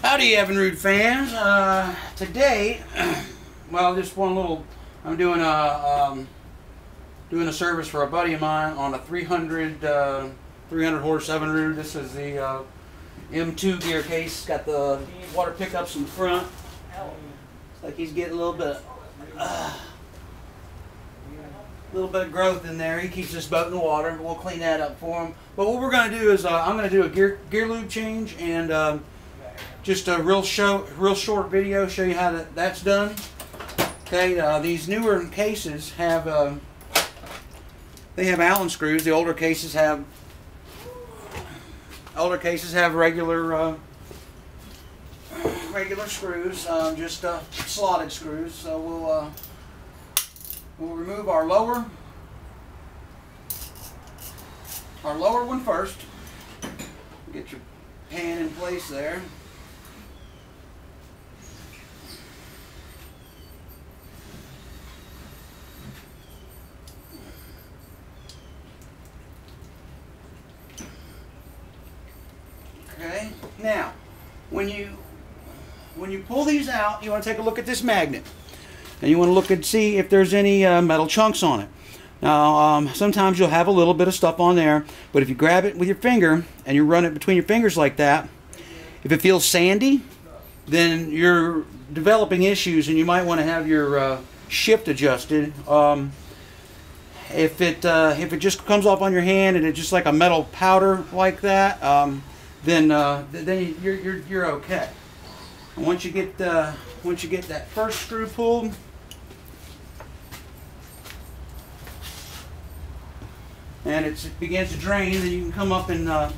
Howdy, Evinrude fans. Today, well, just one little. I'm doing a service for a buddy of mine on a 300 horse Evinrude. This is the M2 gear case. Got the water pickups in the front. It's like he's getting a little bit of growth in there. He keeps this boat in the water. We'll clean that up for him. But what we're going to do is I'm going to do a gear lube change and just a real short video, show you how that's done. Okay, these newer cases have they have Allen screws. The older cases have regular screws, just slotted screws. So we'll remove our lower one first. Get your pan in place there. Okay. Now, when you pull these out, you want to take a look at this magnet, and you want to look and see if there's any metal chunks on it. Now, sometimes you'll have a little bit of stuff on there, but if you grab it with your finger and you run it between your fingers like that, if it feels sandy, then you're developing issues, and you might want to have your shift adjusted. If it just comes off on your hand and it's just like a metal powder like that, then you're okay. And once you get that first screw pulled, and it begins to drain, then you can come up and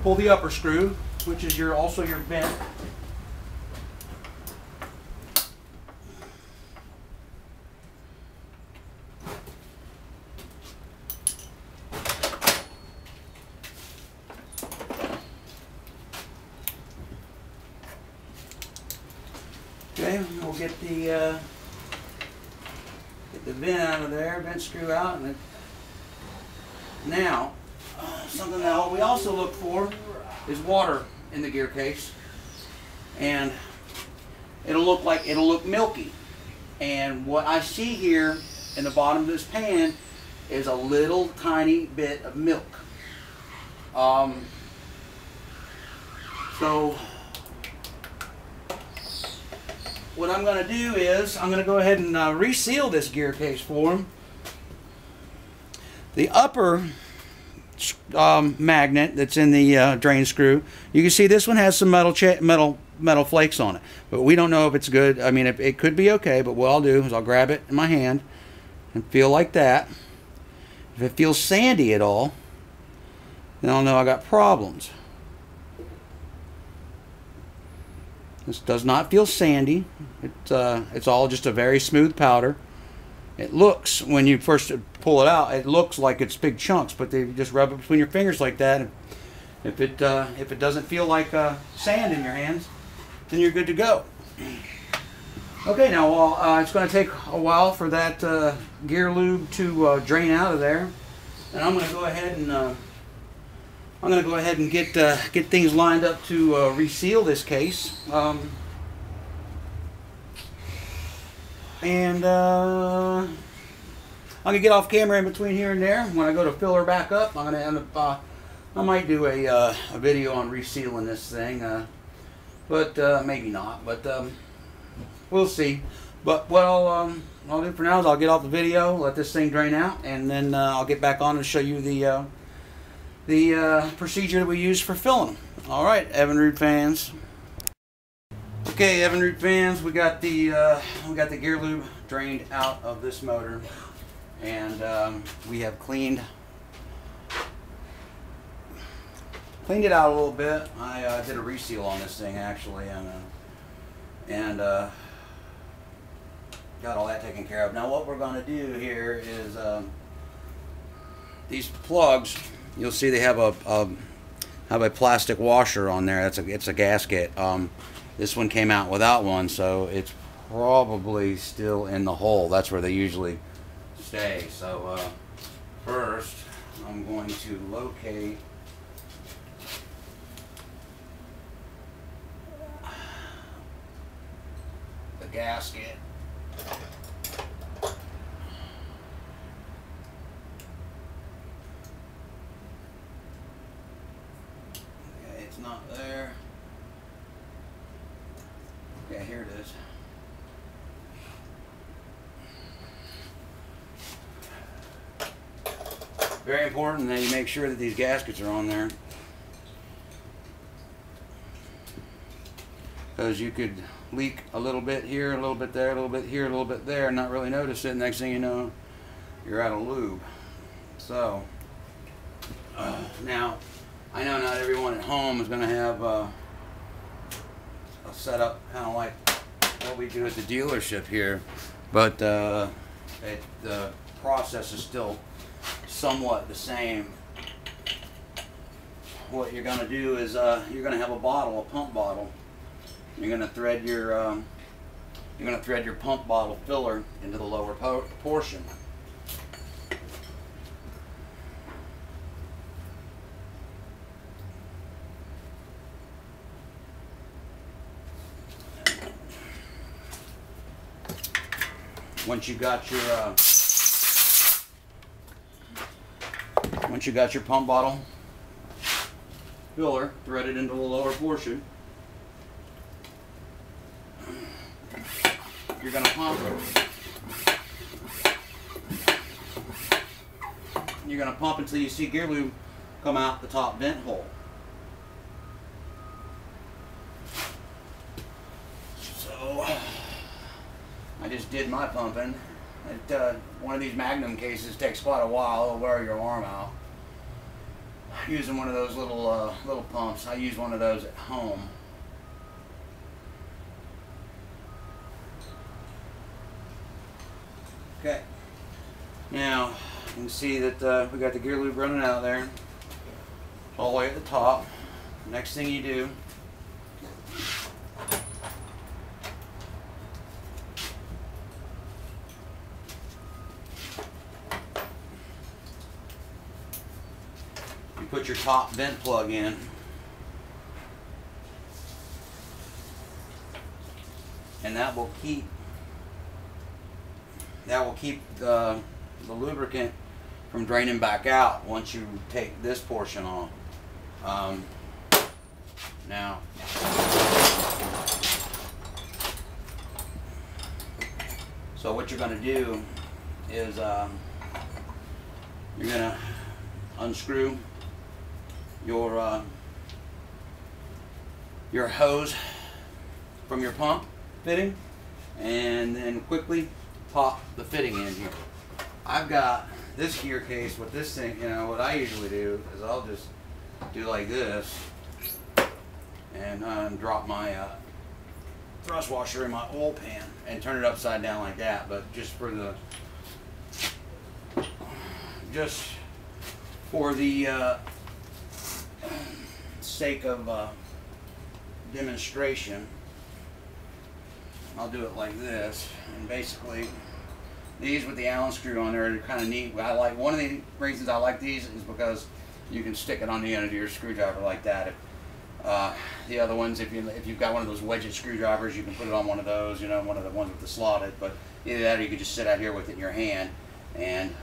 pull the upper screw, which is also your vent. Okay, we'll get the vent out of there, vent screw out, and now something that we also look for is water in the gear case, and it'll look milky. And what I see here in the bottom of this pan is a little tiny bit of milk. So what I'm going to do is I'm going to go ahead and reseal this gear case for him. The upper magnet that's in the drain screw, you can see this one has some metal flakes on it, but we don't know if it's good. I mean, it could be okay, but what I'll do is I'll grab it in my hand and feel like that. If it feels sandy at all, then I'll know I got problems. This does not feel sandy. It's all just a very smooth powder. It looks, when you first pull it out, it looks like it's big chunks, but you just rub it between your fingers like that. And if it doesn't feel like sand in your hands, then you're good to go. Okay, now it's going to take a while for that gear lube to drain out of there, and I'm going to go ahead and get things lined up to reseal this case. And I'm gonna get off camera in between here and there. When I go to fill her back up, I'm gonna end up. I might do a video on resealing this thing, but maybe not. But we'll see. But what I'll do for now is I'll get off the video, let this thing drain out, and then I'll get back on and show you the procedure that we use for filling them. All right, Evinrude fans. Okay, Evinrude fans, we got the gear lube drained out of this motor, and we have cleaned it out a little bit. I did a reseal on this thing actually, and got all that taken care of. Now what we're going to do here is these plugs. You'll see they have a plastic washer on there. It's a gasket. This one came out without one, so it's probably still in the hole. That's where they usually stay. So first, I'm going to locate gasket. Okay, it's not there. Okay, here it is. Very important that you make sure that these gaskets are on there, because you could leak a little bit here, a little bit there, a little bit here, a little bit there, and not really notice it. Next thing you know, you're out of lube. So now, I know not everyone at home is going to have a setup kind of like what we do at the dealership here, but the process is still somewhat the same. What you're going to do is you're going to have a bottle, a pump bottle. You're going to thread your pump bottle filler into the lower portion. Once you got your pump bottle filler threaded into the lower portion, you're going to pump it. You're going to pump until you see gear lube come out the top vent hole. So I just did my pumping. One of these Magnum cases takes quite a while. It'll wear your arm out. Using one of those little pumps. I use one of those at home. Okay. Now you can see that we got the gear lube running out there, all the way at the top. Next thing you do, you put your top vent plug in. And that will keep the lubricant from draining back out once you take this portion off. Now, so what you're going to do is you're going to unscrew your hose from your pump fitting, and then quickly pop the fitting in here. I've got this gear case with this thing. You know what I usually do is I'll just do like this and drop my thrust washer in my oil pan and turn it upside down like that. But just for the sake of demonstration, I'll do it like this. And basically, these with the Allen screw on there are kind of neat. One of the reasons I like these is because you can stick it on the end of your screwdriver like that. The other ones, if you've got one of those wedget screwdrivers, you can put it on one of those, you know, one of the ones with the slotted. But either that, or you could just sit out here with it in your hand. And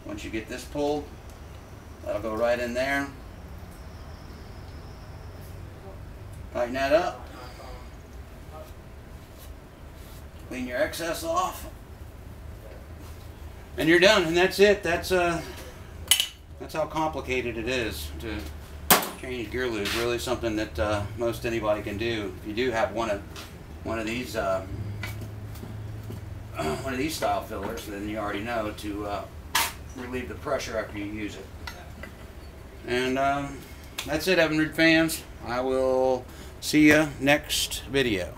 once you get this pulled, that'll go right in there. Tighten that up. Clean your excess off, and you're done. And that's it. That's how complicated it is to change gear lube. Really something that most anybody can do. If you do have one of these style fillers, then you already know to relieve the pressure after you use it. And that's it, Evinrude fans. I will see you next video.